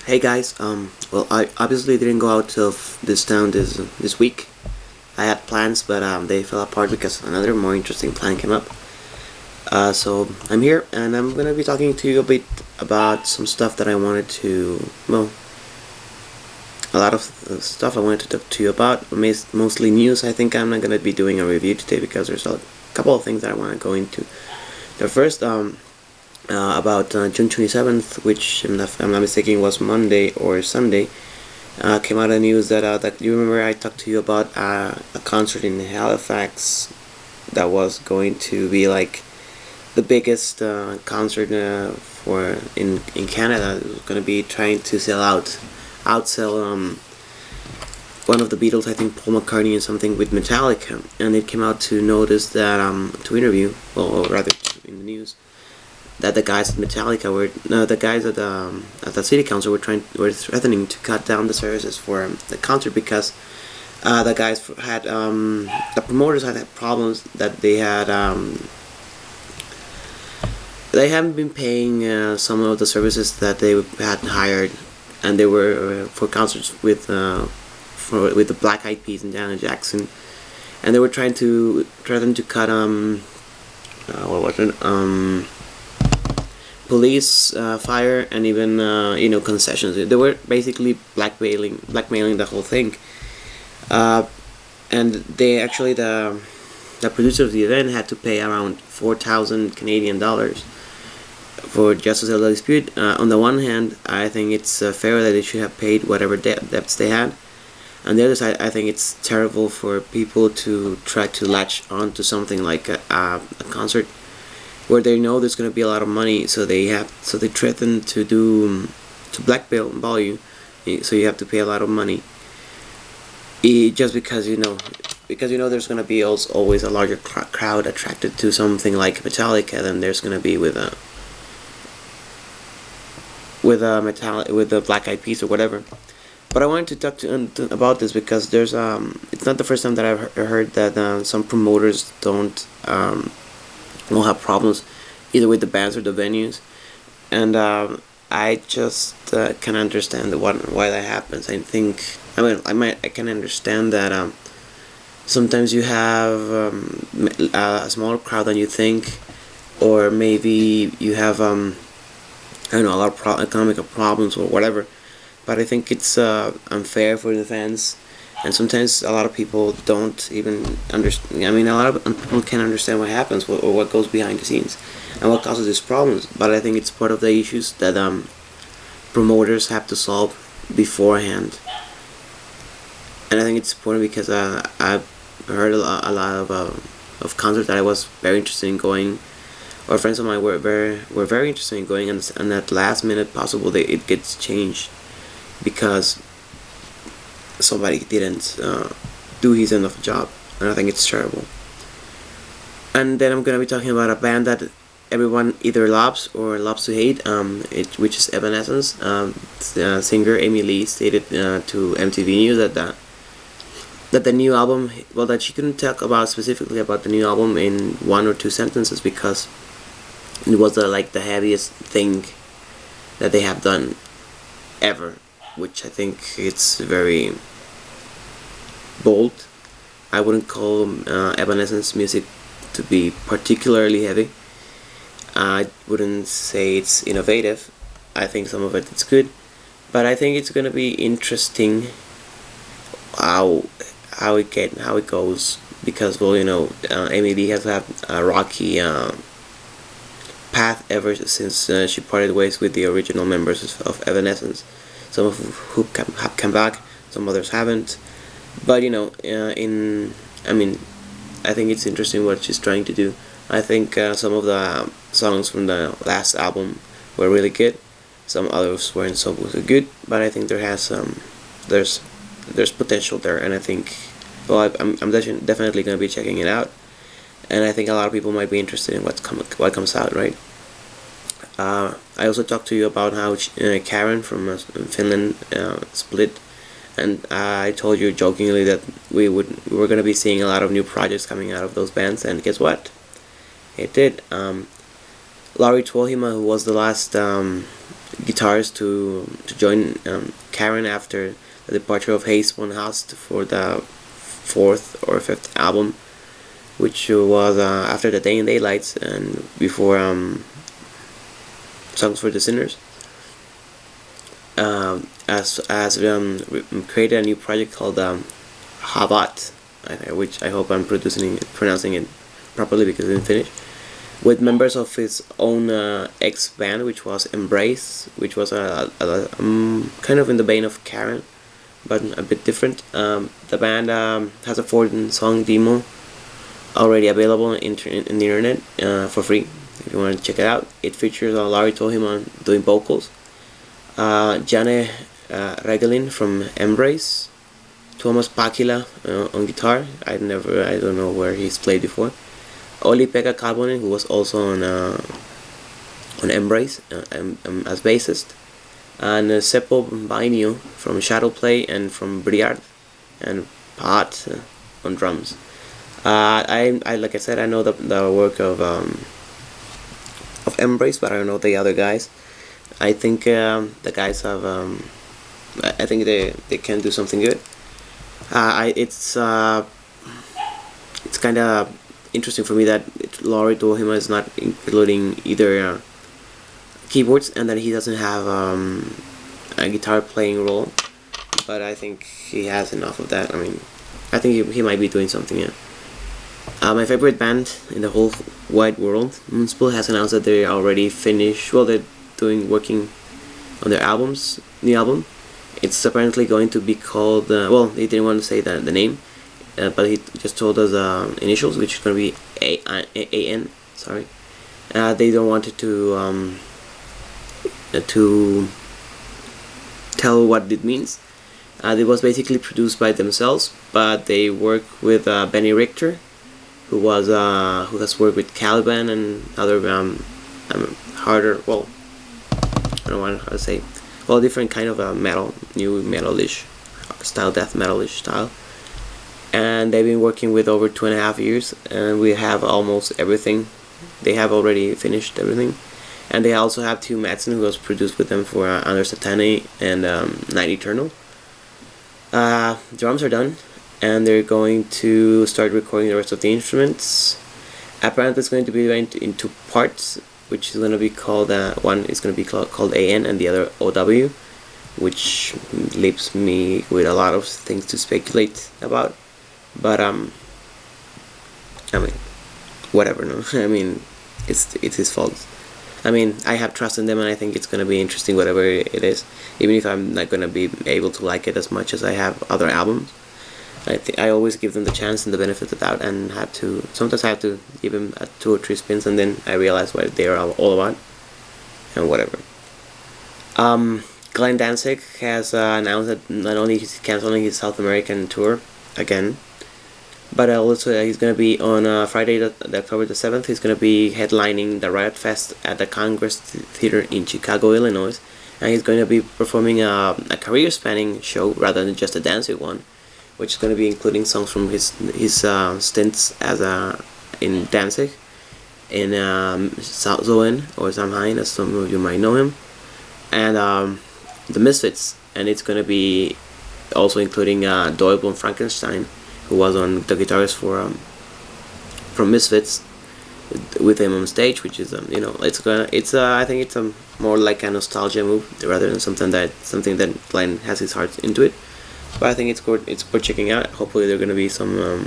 Hey guys, well, I obviously didn't go out of this town this week. I had plans, but they fell apart because another more interesting plan came up. So I'm here, and I'm gonna be talking to you a bit about some stuff that I wanted to, well, a lot of stuff I wanted to talk to you about. Mostly news. I think I'm not gonna be doing a review today because there's a couple of things that I want to go into. The first, about June 27th, which if I'm not mistaken was Monday or Sunday, came out a news that you remember I talked to you about a concert in Halifax that was going to be like the biggest concert for in Canada. It was going to be trying to outsell one of the Beatles, I think Paul McCartney, and something with Metallica, and it came out to notice that to interview, well, or rather in the news, that the guys at Metallica were the guys at the city council were threatening to cut down the services for the concert because the guys had the promoters had problems that they haven't been paying some of the services that they had hired, and they were for concerts with the Black Eyed Peas and Janet Jackson, and they were trying to threaten to cut what was it police, fire, and even concessions. They were basically blackmailing the whole thing. And they actually the producer of the event had to pay around 4,000 Canadian dollars for just to settle the dispute. On the one hand, I think it's fair that they should have paid whatever debts they had. On the other side, I think it's terrible for people to try to latch on to something like a concert where they know there's going to be a lot of money, so they threaten to blackball you, so you have to pay a lot of money, just because there's going to be always a larger crowd attracted to something like Metallica than there's going to be with the Black Eyed Peas or whatever. But I wanted to talk about this because there's it's not the first time that I've heard that some promoters will have problems either with the bands or the venues, and I just can understand why that happens. I can understand that sometimes you have a smaller crowd than you think, or maybe you have I don't know, a lot of economic problems or whatever. But I think it's unfair for the fans, and sometimes a lot of people don't even understand. I mean, a lot of people can't understand what happens or what goes behind the scenes and what causes these problems. But I think it's part of the issues that promoters have to solve beforehand. And I think it's important because I've heard a lot of concerts that I was very interested in going, or friends of mine were very interested in going, and at last minute possible it gets changed because somebody didn't do his end of the job, and I think it's terrible. And then I'm gonna be talking about a band that everyone either loves or loves to hate, which is Evanescence. The singer Amy Lee stated to MTV News that the new album, well, that she couldn't talk about specifically about the new album in one or two sentences because it was like the heaviest thing that they have done ever, which I think it's very bold. I wouldn't call Evanescence music to be particularly heavy. I wouldn't say it's innovative. I think some of it's good, but I think it's gonna be interesting how it goes because, well, Amy Lee has had a rocky path ever since she parted ways with the original members of Evanescence. Some of who have come back, some others haven't. But I think it's interesting what she's trying to do. I think some of the songs from the last album were really good. Some others weren't so good, but I think there's potential there, and I think, well, I'm definitely gonna be checking it out, and I think a lot of people might be interested in what comes out, right? I also talked to you about how Charon from Finland split, and I told you jokingly that we were going to be seeing a lot of new projects coming out of those bands, and guess what? It did. Lauri Tuohima, who was the last guitars to join Charon after the departure of Hayes von Hast for the fourth or fifth album, which was after the Day and Daylights and before Songs for the Sinners. As created a new project called Havaat, which I hope I'm pronouncing it properly because I didn't finish, with members of his own ex-band, which was Embrace, which was kind of in the vein of Charon, but a bit different. The band has a 14-song demo already available in the internet for free if you want to check it out. It features Larry Tohiman doing vocals, Jane Regelin from Embrace, Thomas Pakila on guitar. I don't know where he's played before. Oli-Pekka Karbonen, who was also on Embrace as bassist, and Seppo Bainio from Shadowplay and from Briard, and Pat on drums. I like I said, I know the work of Embrace, but I don't know the other guys. I think the guys have I think they can do something good. It's kind of interesting for me that Laurie Tohima is not including either keyboards, and that he doesn't have a guitar playing role, but I think he has enough of that. I mean, I think he might be doing something, yeah. My favorite band in the whole wide world, Moonspell, has announced that they're already finished. Well, they're working on their new album. It's apparently going to be called. Well, he didn't want to say the name, but he just told us initials, which is going to be AN. Sorry, they don't want it to tell what it means. It was basically produced by themselves, but they work with Benny Richter, who has worked with Caliban and other harder. Well, I don't know how to say. Well, different kind of metal, new metalish style, death metalish style. And they've been working with over 2.5 years, and we have almost everything. They have already finished everything, and they also have Theo Madsen, who was produced with them for Under Satane and Night Eternal. Drums are done, and they're going to start recording the rest of the instruments. Apparently, it's going to be divided into parts, which is going to be called one is going to be called AN and the other OW, which leaves me with a lot of things to speculate about. But I mean, whatever. No, I mean, it's his fault. I mean, I have trust in them, and I think it's gonna be interesting, whatever it is. Even if I'm not gonna be able to like it as much as I have other albums, I always give them the chance and the benefit of the doubt, and sometimes I have to give them 2 or 3 spins, and then I realize what they are all about, and whatever. Glenn Danzig has announced that not only he's canceling his South American tour again, but also he's going to be on Friday, October the 7th, he's going to be headlining the Riot Fest at the Congress Theater in Chicago, Illinois, and he's going to be performing a career-spanning show rather than just a Danzig one, which is going to be including songs from his stints as in Danzig, in Zoen or Samhain, as some of you might know him, and the Misfits, and it's going to be also including Doyle von Frankenstein, who was on the guitarist for from Misfits, with him on stage, which is I think it's a more like a nostalgia move rather than something that Glenn has his heart into it. But I think it's worth checking out. Hopefully there are gonna be some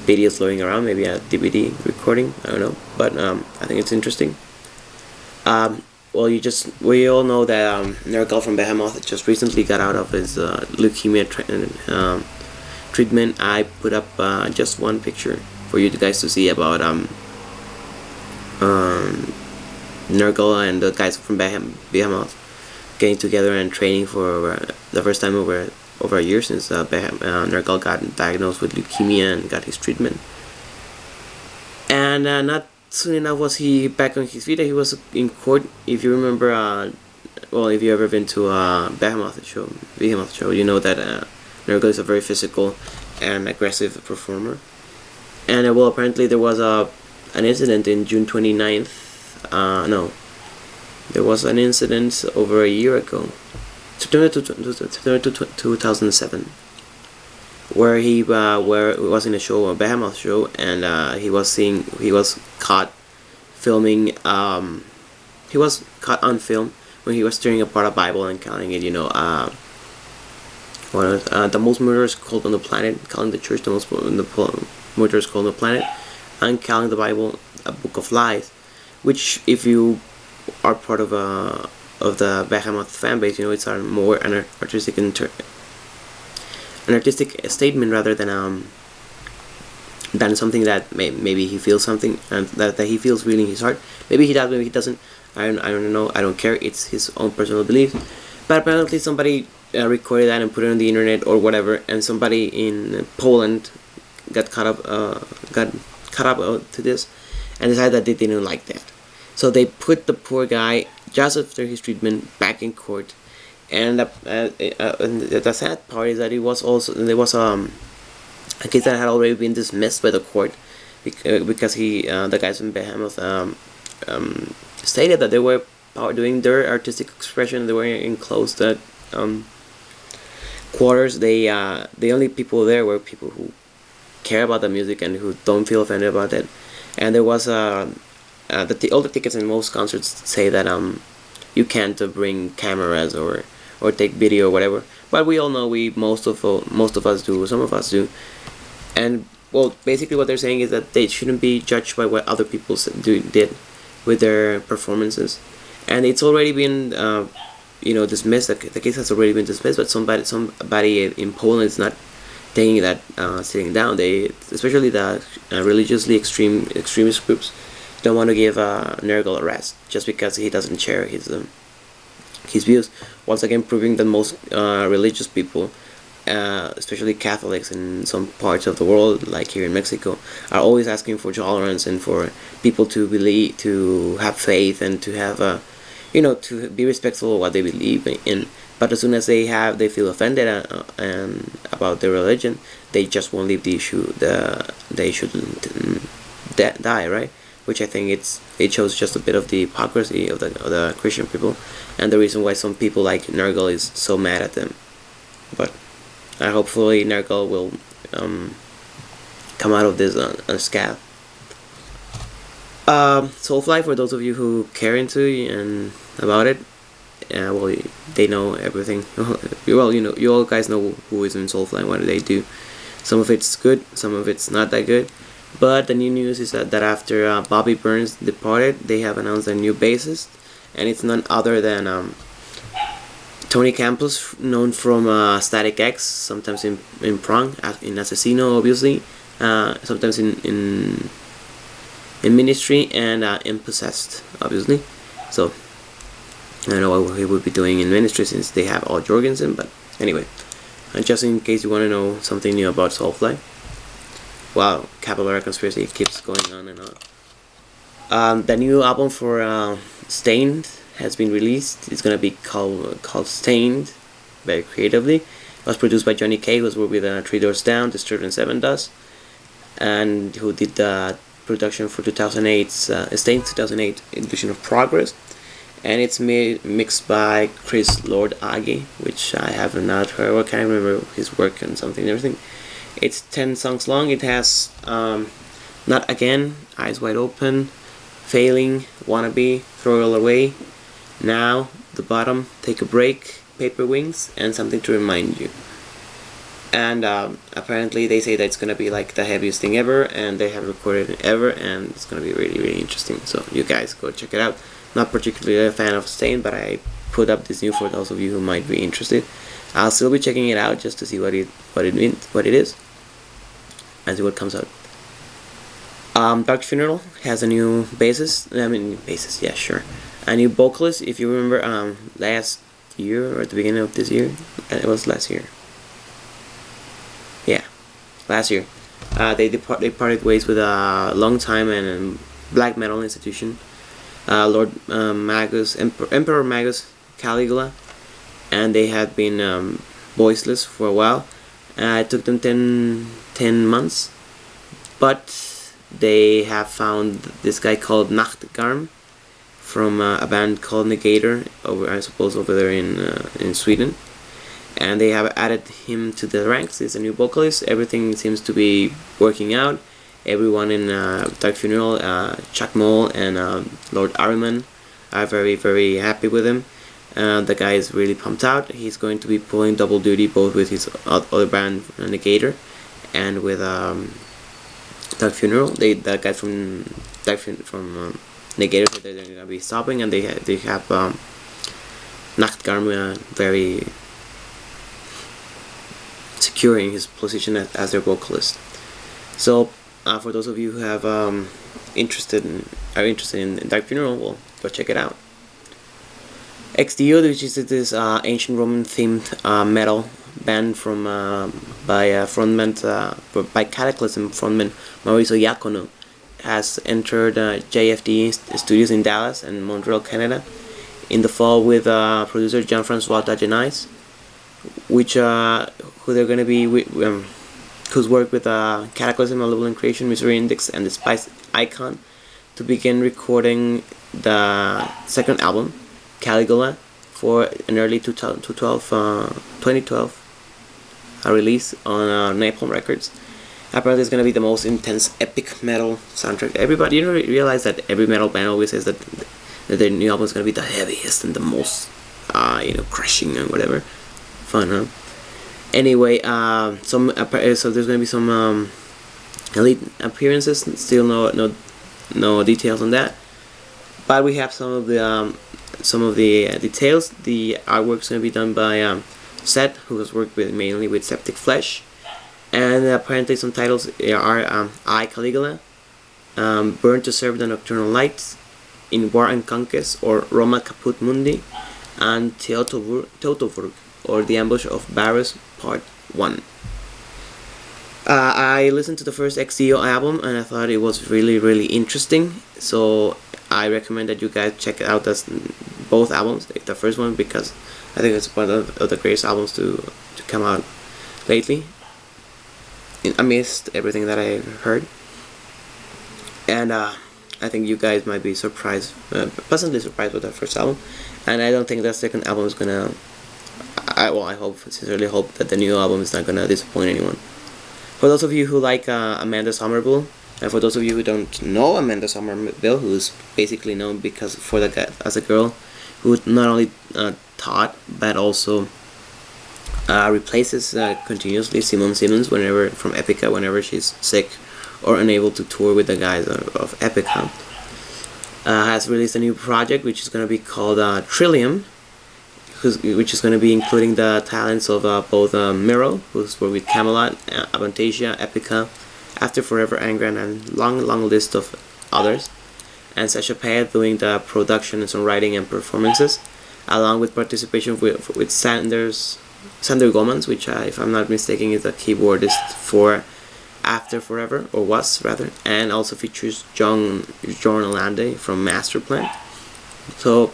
videos floating around, maybe a DVD recording. I don't know, but I think it's interesting. Well, we all know that Nergal from Behemoth just recently got out of his leukemia treatment. I put up just one picture for you guys to see about Nergal and the guys from Behemoth getting together and training for the first time over a year since Nergal got diagnosed with leukemia and got his treatment. And not soon enough was he back on his feet. He was in court. If you remember, well, if you've ever been to a Behemoth show, you know that Nergal is a very physical and aggressive performer. And well, apparently there was an incident in June 29th. No, There was an incident over a year ago, September 2007, where he was in a show, a Behemoth show, and he was caught filming. He was caught on film when he was tearing apart a Bible and counting it. The most murders called on the planet, calling the church the most murders called on the planet, and calling the Bible a book of lies. Which, if you are part of the Behemoth fan base, it's more an artistic statement rather than something that maybe he feels something and that he feels really in his heart. Maybe he does, maybe he doesn't. I don't know. I don't care. It's his own personal belief. But apparently somebody recorded that and put it on the internet or whatever, and somebody in Poland got caught up to this and decided that they didn't like that. So they put the poor guy just after his treatment back in court. And the sad part is that there was a case that had already been dismissed by the court because the guys from Behemoth stated that they were doing their artistic expression. They were in closed quarters. The only people there were people who care about the music and who don't feel offended about it. And there was all the tickets in most concerts say that you can't bring cameras or take video or whatever. But we all know most of us do. Some of us do. And well, basically what they're saying is that they shouldn't be judged by what other people did with their performances. And it's already been dismissed. The case has already been dismissed, but somebody in Poland is not taking that sitting down. They, especially the religiously extremist groups, don't want to give Nergal a rest just because he doesn't share his views. Once again, proving that most religious people, especially Catholics in some parts of the world, like here in Mexico, are always asking for tolerance and for people to believe, to have faith, and to have to be respectful of what they believe in. But as soon as they feel offended about their religion, they just won't leave the issue. They shouldn't die, right? Which I think it shows just a bit of the hypocrisy of the Christian people, and the reason why some people like Nergal is so mad at them. But hopefully Nergal will come out of this unscathed. Soulfly, for those of you who care into and about it, well, they know everything. Well, you all guys know who is in Soulfly and what they do. Some of it's good, some of it's not that good. But the new news is that after Bobby Burns departed, they have announced a new bassist, and it's none other than Tony Campos, known from Static X, sometimes in Prong, in Asesino, obviously, sometimes in Ministry, and in Possessed, obviously. So I don't know what he would be doing in Ministry since they have all Jorgensen, but anyway, just in case you want to know something new about Soulfly. Wow, Cadaveria conspiracy keeps going on and on. The new album for Stained has been released. It's gonna be called Stained, very creatively. It was produced by Johnny K, who's worked with Three Doors Down, Disturbed and Seven Dust, and who did the production for 2008's Stained 2008 Illusion of Progress. And it's mixed by Chris Lord Agi, which I have not heard. I can't remember his work and something and everything. It's 10 songs long. It has Not Again, Eyes Wide Open, Failing, Wannabe, Throw It All Away, Now, The Bottom, Take a Break, Paper Wings, and Something to Remind You. And apparently they say that it's gonna be like the heaviest thing ever, and they have recorded it ever, and it's gonna be really, really interesting. So you guys go check it out. Not particularly a fan of Stain, but I put up this new for those of you who might be interested. I'll still be checking it out just to see what it is, and see what comes out. Dark Funeral has a new bassist. Yeah, sure. A new vocalist. If you remember, last year or at the beginning of this year, it was last year. Yeah, last year. They parted ways with a long time and black metal institution, Lord Magus, Emperor Magus Caligula, and they had been voiceless for a while. It took them 10 months, but they have found this guy called Nachtgarm, from a band called Negator, I suppose over there in Sweden, and they have added him to the ranks. He's a new vocalist. Everything seems to be working out. Everyone in Dark Funeral, Chuck Moll and Lord Ahriman, are very happy with him. The guy is really pumped out. He's going to be pulling double duty, both with his other band Negator and with Dark Funeral. The guys from Negator said they're going to be stopping, and they have Nachtgarm very securing his position as their vocalist. So for those of you who have are interested in Dark Funeral, well, go check it out. XDO, which is this ancient Roman themed metal band from by Cataclysm frontman Mauricio Iacono, has entered JFD studios in Dallas and Montreal, Canada, in the fall with producer Jean-Francois Dagenais, which who they're going to be who's worked with Cataclysm, Malevolent and Creation, Misery Index, and the Spice Icon, to begin recording the second album, Caligula, for an early 2012 release on Napalm Records. Apparently it's going to be the most intense epic metal soundtrack. Everybody, you realize that every metal band always says that their new album is going to be the heaviest and the most crushing and whatever. Fun, huh? Anyway, so there's going to be some elite appearances. Still no details on that, but we have some of the details. The artwork is going to be done by Seth, who has worked mainly with Septic Flesh, and apparently some titles are I Caligula, Burn to Serve the Nocturnal Lights, In War and Conquest, or Roma Caput Mundi, and Teutoburg, or The Ambush of Varus Part 1. I listened to the first XDO album and I thought it was really interesting, so I recommend that you guys check out both albums. The first one, because I think it's one of the greatest albums to come out lately, amidst everything that I've heard. And I think you guys might be pleasantly surprised with that first album, and I don't think that second album is gonna I sincerely hope that the new album is not gonna disappoint anyone. For those of you who like Amanda Sommerville, and for those of you who don't know Amanda Sommerville, who's basically known as a girl who not only taught but also replaces continuously Simone Simmons from Epica whenever she's sick or unable to tour with the guys of Epica, has released a new project which is going to be called Trillium, which is going to be including the talents of both Miro, who's worked with Camelot, Avantasia, Epica, After Forever, Angran, and long list of others, and Sasha Payet doing the production and songwriting and performances, along with participation with Sander Gomans, which if I'm not mistaken is the keyboardist for After Forever, or was rather, and also features John Orlande from Masterplan. So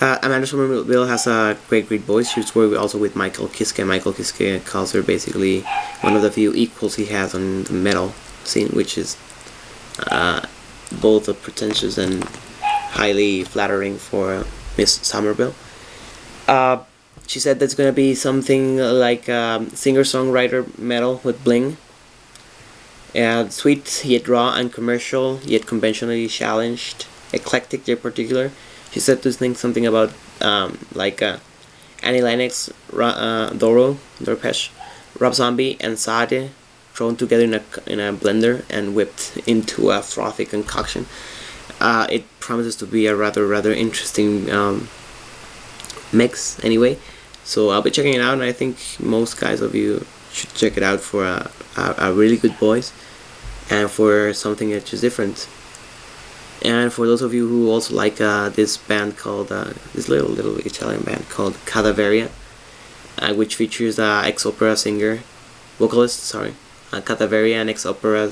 Amanda Sommerville has a great voice. She's worked also with Michael Kiske. Michael Kiske calls her basically one of the few equals he has on the metal scene, which is both pretentious and highly flattering for Miss Sommerville. She said that's going to be something like singer-songwriter metal with bling. Sweet yet raw and commercial, yet conventionally challenged. Eclectic yet particular. She said to think something about Annie Lennox, Doro, Dorpesh, Rob Zombie, and Sade thrown together in a blender and whipped into a frothy concoction. It promises to be a rather interesting mix anyway, so I'll be checking it out, and I think most guys of you should check it out for a really good voice and for something that's just different. And for those of you who also like this band called this little Italian band called Cadaveria, which features ex-opera vocalist Cadaveria, and ex-opera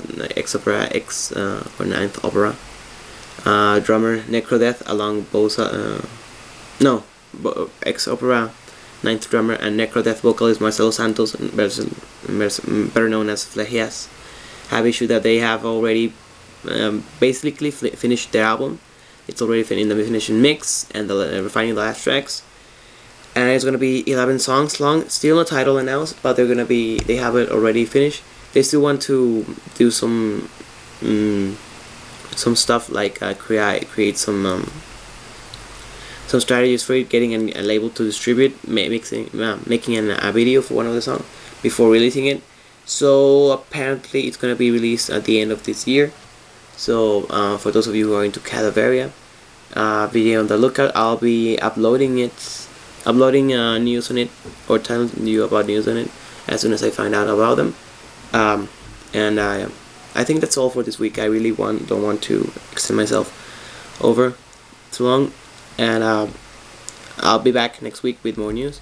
or Ninth Opera drummer Necrodeath, along both ex-opera Ninth drummer and Necrodeath vocalist Marcelo Santos, better known as Flejias, have issued that they have already basically finished their album. It's already in the finishing mix and the refining the last tracks. And it's gonna be 11 songs long. Still no title announced, but they have it already finished. They still want to do some stuff like create some strategies for it, getting a label to distribute, making a video for one of the songs before releasing it. So apparently it's gonna be released at the end of this year. So for those of you who are into Cadaveria, be on the lookout. I'll be uploading news on it, or telling you about news on it as soon as I find out about them. And I think that's all for this week. I really don't want to extend myself over too long, and I'll be back next week with more news.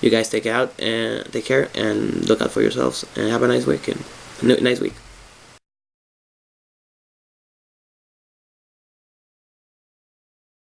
You guys take care and look out for yourselves, and have a nice weekend, nice week.